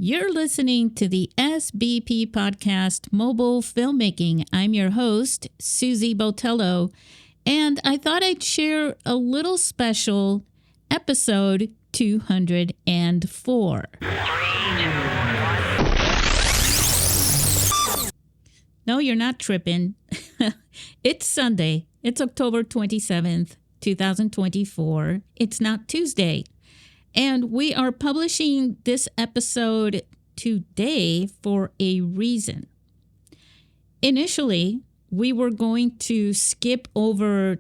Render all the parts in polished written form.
You're listening to the SBP Podcast Mobile Filmmaking. I'm your host, Susy Botello, and I thought I'd share a little special episode 204. No, you're not tripping. It's Sunday. It's October 27th, 2024. It's not Tuesday. And we are publishing this episode today for a reason. Initially, we were going to skip over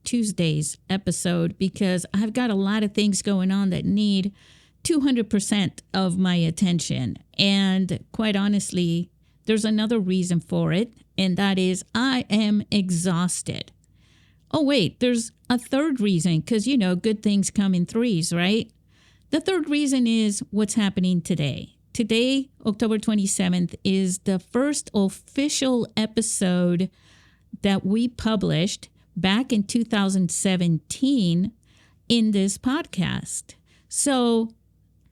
Tuesday's episode because I've got a lot of things going on that need 200% of my attention. And quite honestly, there's another reason for it, and that is I am exhausted. Oh, wait, there's a third reason, because, good things come in threes, right? The third reason is what's happening today. Today, October 27th, is the first official episode that we published back in 2017 in this podcast. So,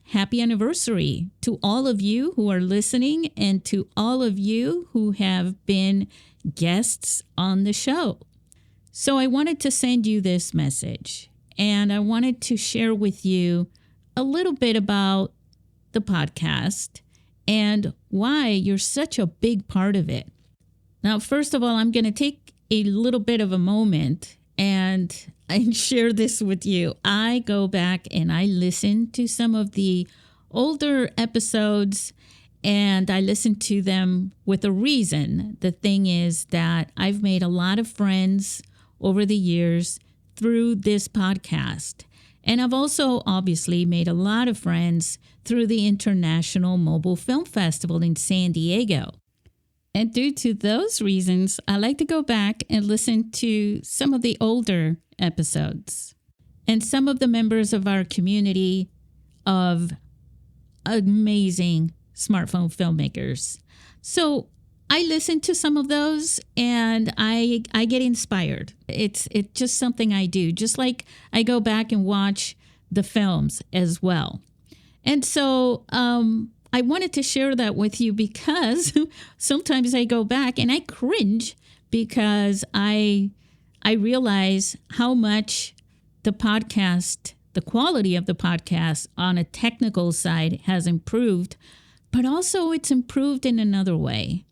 happy anniversary to all of you who are listening and to all of you who have been guests on the show. So I wanted to send you this message, and I wanted to share with you a little bit about the podcast and why you're such a big part of it. Now, first of all, I'm going to take a little bit of a moment and share this with you. I go back and I listen to some of the older episodes, and I listen to them with a reason. The thing is that I've made a lot of friends over the years through this podcast. And I've also obviously made a lot of friends through the International Mobile Film Festival in San Diego. And due to those reasons, I like to go back and listen to some of the older episodes. And some of the members of our community of amazing smartphone filmmakers. So I listen to some of those and I get inspired. It's just something I do, just like I go back and watch the films as well. And so I wanted to share that with you because sometimes I go back and I cringe because I realize how much the podcast, the quality of the podcast on a technical side has improved, but also it's improved in another way.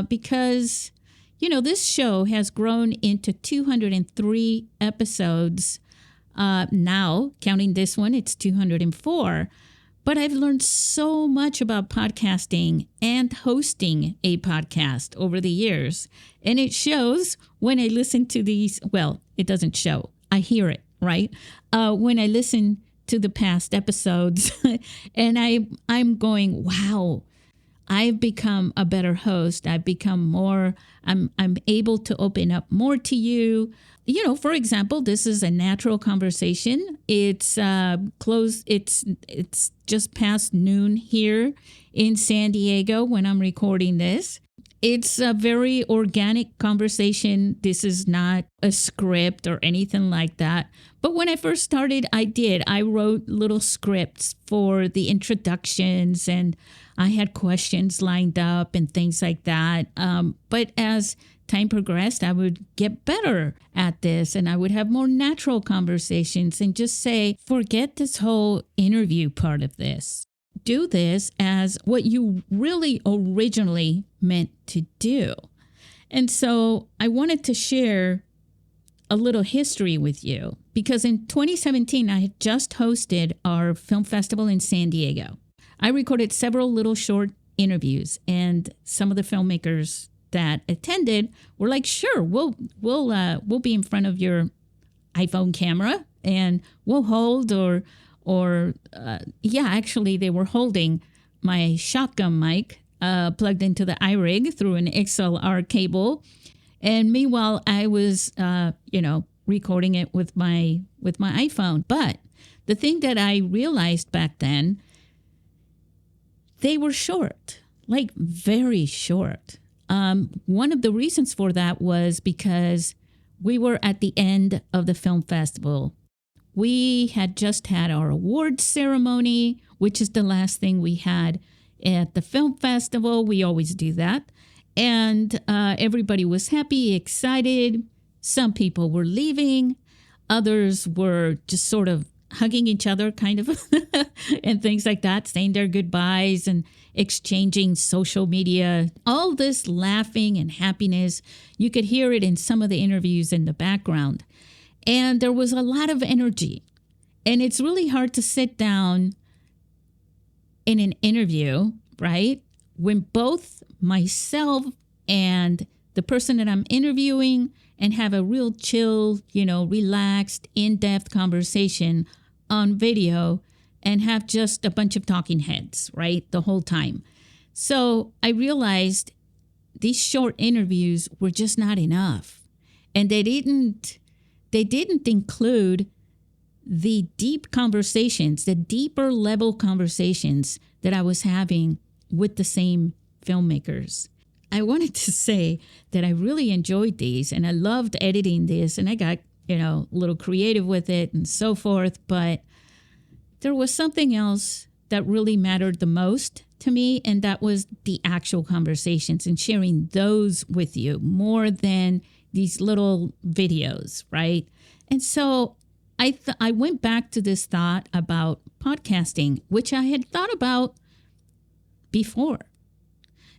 Because, this show has grown into 203 episodes now. Counting this one, it's 204. But I've learned so much about podcasting and hosting a podcast over the years. And it shows when I listen to these. Well, it doesn't show. I hear it, right? When I listen to the past episodes and I'm going, wow. I've become a better host. I've become more, I'm able to open up more to you. For example, this is a natural conversation. It's close. It's just past noon here in San Diego when I'm recording this. It's a very organic conversation. This is not a script or anything like that. But when I first started, I wrote little scripts for the introductions and I had questions lined up and things like that. But as time progressed, I would get better at this and I would have more natural conversations and just say, forget this whole interview part of this. Do this as what you really originally meant to do. And so I wanted to share a little history with you because in 2017, I had just hosted our film festival in San Diego. I recorded several little short interviews and some of the filmmakers that attended were like, sure, we'll be in front of your iPhone camera and we'll hold actually they were holding my shotgun mic plugged into the iRig through an XLR cable. And meanwhile, I was, recording it with my iPhone. But the thing that I realized back then, they were short, like very short. One of the reasons for that was because we were at the end of the film festival. We had just had our awards ceremony, which is the last thing we had at the film festival. We always do that. And everybody was happy, excited. Some people were leaving. Others were just sort of hugging each other, kind of, and things like that, saying their goodbyes and exchanging social media. All this laughing and happiness. You could hear it in some of the interviews in the background. And there was a lot of energy. And it's really hard to sit down in an interview, right, when both myself and the person that I'm interviewing and have a real chill, relaxed, in-depth conversation on video and have just a bunch of talking heads, right, the whole time. So I realized these short interviews were just not enough. And they didn't include the deep conversations, the deeper level conversations that I was having with the same filmmakers. I wanted to say that I really enjoyed these and I loved editing this and I got, a little creative with it and so forth. But there was something else that really mattered the most to me, and that was the actual conversations and sharing those with you more than these little videos, right? And so I went back to this thought about podcasting, which I had thought about before.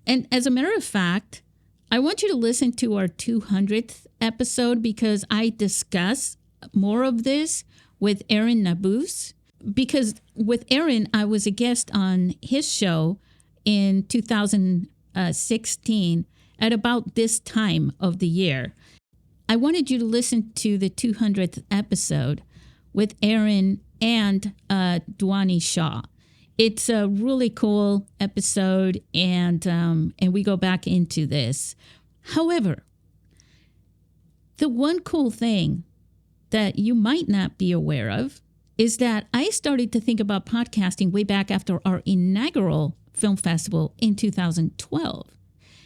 And as a matter of fact, I want you to listen to our 200th episode because I discuss more of this with Aaron Nabus. Because with Aaron, I was a guest on his show in 2016 at about this time of the year. I wanted you to listen to the 200th episode with Aaron and Dwani Shaw. It's a really cool episode, and we go back into this. However, the one cool thing that you might not be aware of is that I started to think about podcasting way back after our inaugural film festival in 2012.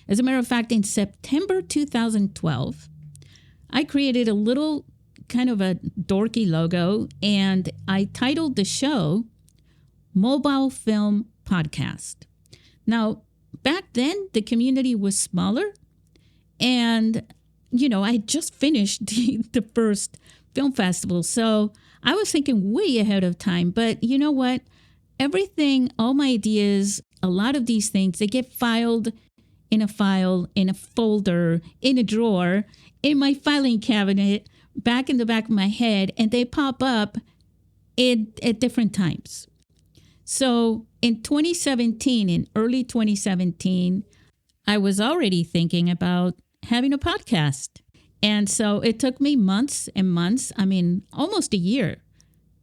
As a matter of fact, in September 2012, I created a little kind of a dorky logo, and I titled the show Mobile Film Podcast. Now, back then, the community was smaller, and, I just finished the first film festival, so I was thinking way ahead of time. But you know what? Everything, all my ideas, a lot of these things, they get filed in a file, in a folder, in a drawer, in my filing cabinet, back in the back of my head, and they pop up at different times. So in 2017, in early 2017, I was already thinking about having a podcast. And so it took me months and months, almost a year,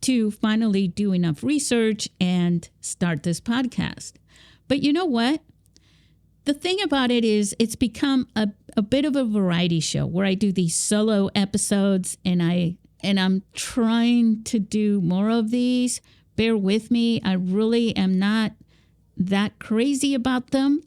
to finally do enough research and start this podcast. But you know what? The thing about it is it's become a bit of a variety show where I do these solo episodes, and I'm trying to do more of these. Bear with me. I really am not that crazy about them.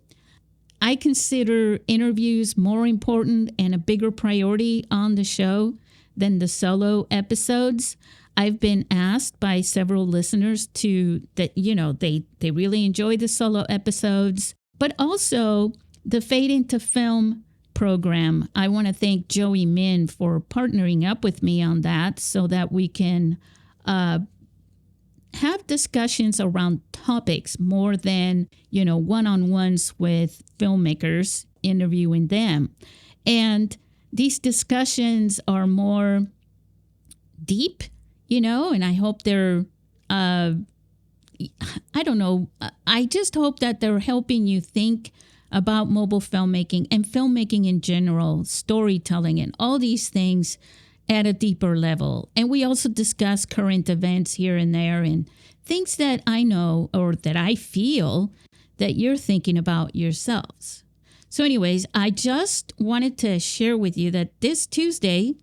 I consider interviews more important and a bigger priority on the show than the solo episodes. I've been asked by several listeners that they really enjoy the solo episodes, but also the Fade into Film program. I want to thank Joey Min for partnering up with me on that so that we can have discussions around topics more than, one-on-ones with filmmakers, interviewing them. And these discussions are more deep, and I hope they're, I just hope that they're helping you think about mobile filmmaking and filmmaking in general, storytelling and all these things at a deeper level. And we also discuss current events here and there and things that I know or that I feel that you're thinking about yourselves. So anyways, I just wanted to share with you that this Tuesday,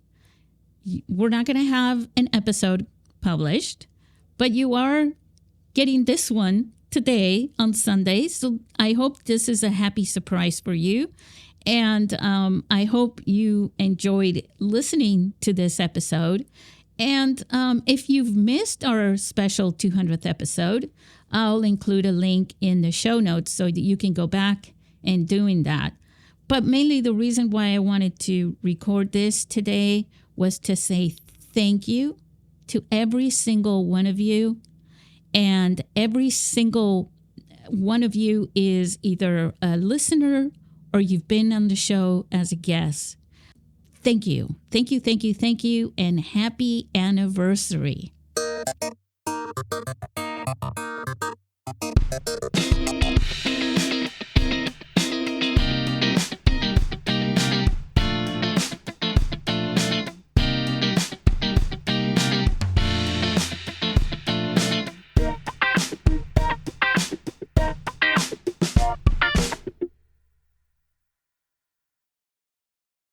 we're not going to have an episode published, but you are getting this one today on Sunday. So I hope this is a happy surprise for you. And I hope you enjoyed listening to this episode. And if you've missed our special 200th episode, I'll include a link in the show notes so that you can go back and doing that. But mainly the reason why I wanted to record this today was to say thank you to every single one of you. And every single one of you is either a listener or you've been on the show as a guest. Thank you. Thank you, thank you, thank you, and happy anniversary.